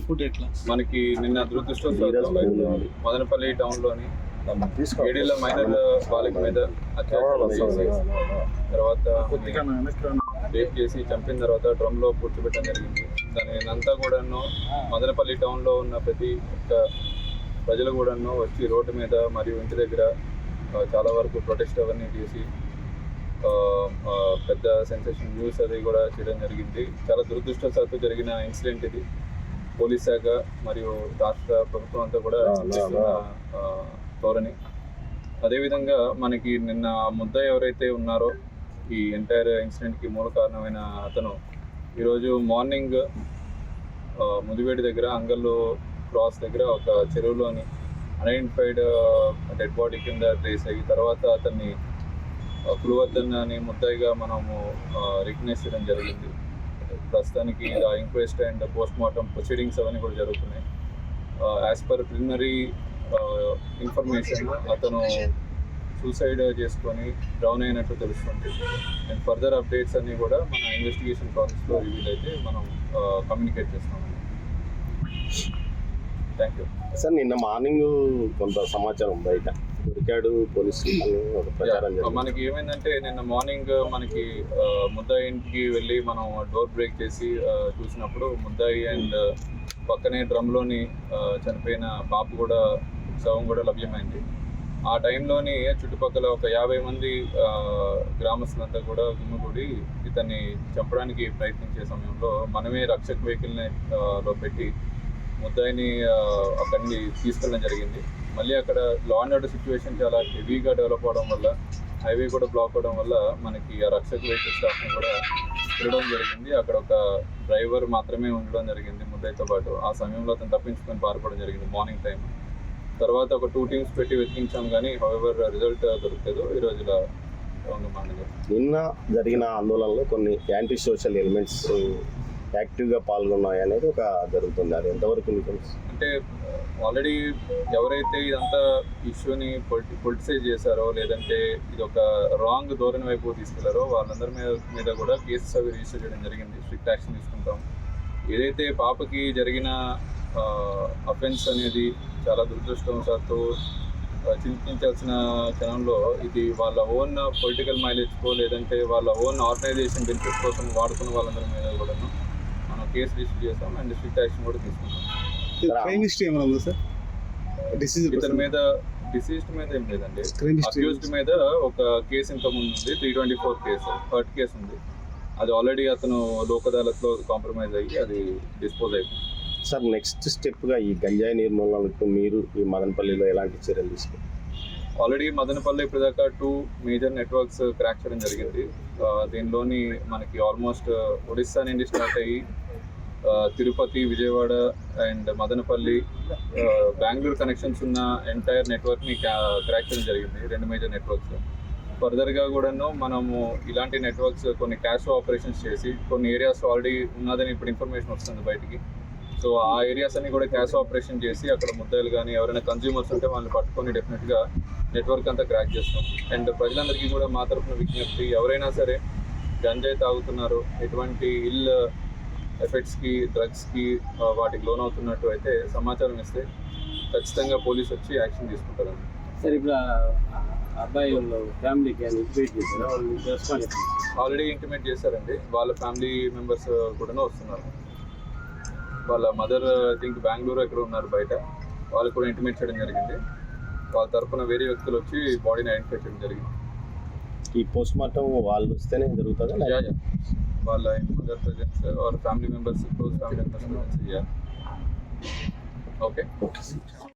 Food ఎట్లా మనకి నిన్న దురదృష్టవశాత్తు మదనపల్లి టౌన్లోని ఏడేళ్ల మైనర్ బాలిక మీద అత్యాచారం చేసి తర్వాత రేప్ చేసి చంపిన తర్వాత డ్రమ్లో పూడ్చిపెట్టడం జరిగింది. దాని అంతా కూడాను మదనపల్లి టౌన్లో ఉన్న ప్రతి ఒక్క ప్రజలు కూడాను వచ్చి రోడ్డు మీద మరియు ఇంటి దగ్గర చాలా వరకు ప్రొటెస్ట్ అవన్నీ చేసి పెద్ద సెన్సేషన్ న్యూస్ అది కూడా చేయడం జరిగింది. చాలా దురదృష్టవశాత్తు జరిగిన ఇన్సిడెంట్ ఇది. పోలీస్ శాఖ మరియు రాష్ట్ర ప్రభుత్వం అంతా కూడా ధోరణి. అదేవిధంగా మనకి నిన్న ముద్దాయి ఎవరైతే ఉన్నారో ఈ ఎంటైర్ ఇన్సిడెంట్కి మూల కారణమైన అతను ఈరోజు మార్నింగ్ ముదివేడి దగ్గర అంగళ్ళు క్రాస్ దగ్గర ఒక చెరువులోని అన్ఐడెంటిఫైడ్ డెడ్ బాడీ కింద ట్రేస్ అయ్యి తర్వాత అతన్ని కులవర్ధన్ అని ముద్దాయిగా మనము రికగ్నైజ్ చేయడం జరిగింది. ప్రస్తుతానికి inquest and post mortem proceedings అవన్నీ కూడా జరుగుతున్నాయి. యాజ్ పర్ ప్రిలిమినరీ ఇన్ఫర్మేషన్ అతను సూసైడ్ చేసుకొని డౌన్ అయినట్టు తెలుస్తుంది. అండ్ ఫర్దర్ అప్డేట్స్ అన్నీ కూడా మన ఇన్వెస్టిగేషన్ ప్రాసెస్లో రివీల్ అయితే మనం కమ్యూనికేట్ చేస్తామండి. Thank you sir. నిన్న మార్నింగ్ కొంత సమాచారం బయట దొరికాడు పోలీసులు ప్రచారం. మనకి ఏమైందంటే నిన్న మార్నింగ్ మనకి ముద్దాయి ఇంటికి వెళ్ళి మనం డోర్ బ్రేక్ చేసి చూసినప్పుడు ముద్దాయి అండ్ పక్కనే డ్రమ్లోని చనిపోయిన పాప కూడా శవం కూడా లభ్యమైంది. ఆ టైంలోని చుట్టుపక్కల ఒక 50 మంది గ్రామస్తులంతా కూడా గుమ్మిగూడి ఇతన్ని చంపడానికి ప్రయత్నించే సమయంలో మనమే రక్షక్ వెహికల్ని లో పెట్టి ముద్దాయిని అక్కడి నుంచి తీసుకెళ్ళడం జరిగింది. మళ్ళీ అక్కడ లా అండ్ ఆర్డర్ సిచ్యువేషన్ చాలా హెవీగా డెవలప్ అవడం వల్ల హైవే కూడా బ్లాక్ అవడం వల్ల మనకి ఆ రక్షక్ వెహికల్ స్టాఫ్ని కూడా తిరగడం జరిగింది. అక్కడ ఒక డ్రైవర్ మాత్రమే ఉండడం జరిగింది ముద్దాయితో పాటు. ఆ సమయంలో అతను తప్పించుకొని పారిపోవడం జరిగింది మార్నింగ్ టైం. తర్వాత ఒక 2 టీమ్స్ పెట్టి వెతికించాం కానీ హౌఎవర్ రిజల్ట్ దొరకలేదు. ఈరోజు ఇలా నిన్న జరిగిన ఆందోళనలో కొన్ని యాంటీ సోషల్ ఎలిమెంట్స్ యాక్టివ్గా పాల్గొన్నాయి అనేది ఒక జరుగుతుంది. అది ఎంతవరకు అంటే ఆల్రెడీ ఎవరైతే ఇదంతా ఇష్యూని పొలిటిసైజ్ చేశారో లేదంటే ఇది ఒక రాంగ్ ధోరణి వైపు తీసుకెళ్లారో వాళ్ళందరి మీద కూడా కేసెస్ అవి రిజిస్టర్ చేయడం జరిగింది. స్ట్రిక్ట్ యాక్షన్ తీసుకుంటాం. ఏదైతే పాపకి జరిగిన అఫెన్స్ అనేది చాలా దురదృష్టవశాత్తు చింతించాల్సిన క్షణంలో ఇది వాళ్ళ ఓన్ పొలిటికల్ మైలేజ్కో లేదంటే వాళ్ళ ఓన్ ఆర్గనైజేషన్ బెనిఫిట్ కోసం వాడుకున్న వాళ్ళందరి మీద కూడా మనం కేసు రిజిస్టర్ చేస్తాం అండ్ స్ట్రిక్ట్ యాక్షన్ కూడా తీసుకుంటాం. ఇతని మీద డిసీజ్డ్ మీద ఏం లేదండి. అక్యూజ్డ్ మీద ఒక కేసు ఇంతకుముందు ఉంది, 324 కేసు హర్ట్ కేసు ఉంది. అది ఆల్రెడీ అతను లోక్ అదాలత్లో కాంప్రమైజ్ అయ్యి అది డిస్పోజ్ అయిపోయింది. సార్, నెక్స్ట్ స్టెప్గా ఈ గంజాయి నిర్మూలనకు మీరు ఈ మదనపల్లిలో ఎలాంటి చర్యలు తీసుకుంటారు? ఆల్రెడీ మదనపల్లి ఇప్పటిదాకా 2 మేజర్ నెట్వర్క్స్ క్రాక్ చేయడం జరిగింది. దీనిలోని మనకి ఆల్మోస్ట్ ఒడిస్సా నుండి స్టార్ట్ అయ్యి తిరుపతి, విజయవాడ అండ్ మదనపల్లి, బెంగళూరు కనెక్షన్స్ ఉన్న ఎంటైర్ నెట్వర్క్ని క్రాక్ చేయడం జరిగింది. 2 మేజర్ నెట్వర్క్స్. ఫర్దర్గా కూడాను మనము ఇలాంటి నెట్వర్క్స్ కొన్ని క్యాష్ ఆపరేషన్స్ చేసి కొన్ని ఏరియాస్ ఆల్రెడీ ఉన్నదని ఇప్పుడు ఇన్ఫర్మేషన్ వస్తుంది బయటికి. సో ఆ ఏరియాస్ అన్ని కూడా క్యాష్ ఆపరేషన్ చేసి అక్కడ ముద్దాయిలు కానీ ఎవరైనా కన్జ్యూమర్స్ ఉంటే వాళ్ళని పట్టుకొని డెఫినెట్గా నెట్వర్క్ అంతా క్రాక్ చేస్తాం. అండ్ ప్రజలందరికీ కూడా మా తరఫున విజ్ఞప్తి, ఎవరైనా సరే గంజాయి తాగుతున్నారు, ఎటువంటి ఇల్ ఎఫెక్ట్స్కి డ్రగ్స్కి వాటికి లోన్ అవుతున్నట్టు అయితే సమాచారం ఇస్తే ఖచ్చితంగా పోలీసు వచ్చి యాక్షన్ తీసుకుంటారండి. సార్, ఇప్పుడు అబ్బాయి ఫ్యామిలీకి ఆల్రెడీ ఇంటిమేట్ చేశారండి. వాళ్ళ ఫ్యామిలీ మెంబర్స్ కూడా వస్తున్నారు. వాళ్ళ మదర్ ఐ థింక్ బెంగళూరు ఎక్కడ ఉన్నారు బయట, వాళ్ళకి కూడా ఇంటిమేట్ చేయడం జరిగింది. వాళ్ళ తరఫున వేరే వ్యక్తులు వచ్చి బాడీని ఐడెంటిఫై చేయడం జరిగింది. ఈ పోస్ట్ మార్టం వాళ్ళు వస్తేనే జరుగుతుంది. వాళ్ళ మదర్ ప్రెజెన్స్ వాళ్ళ family members, close family members చేయాలి. ఓకే.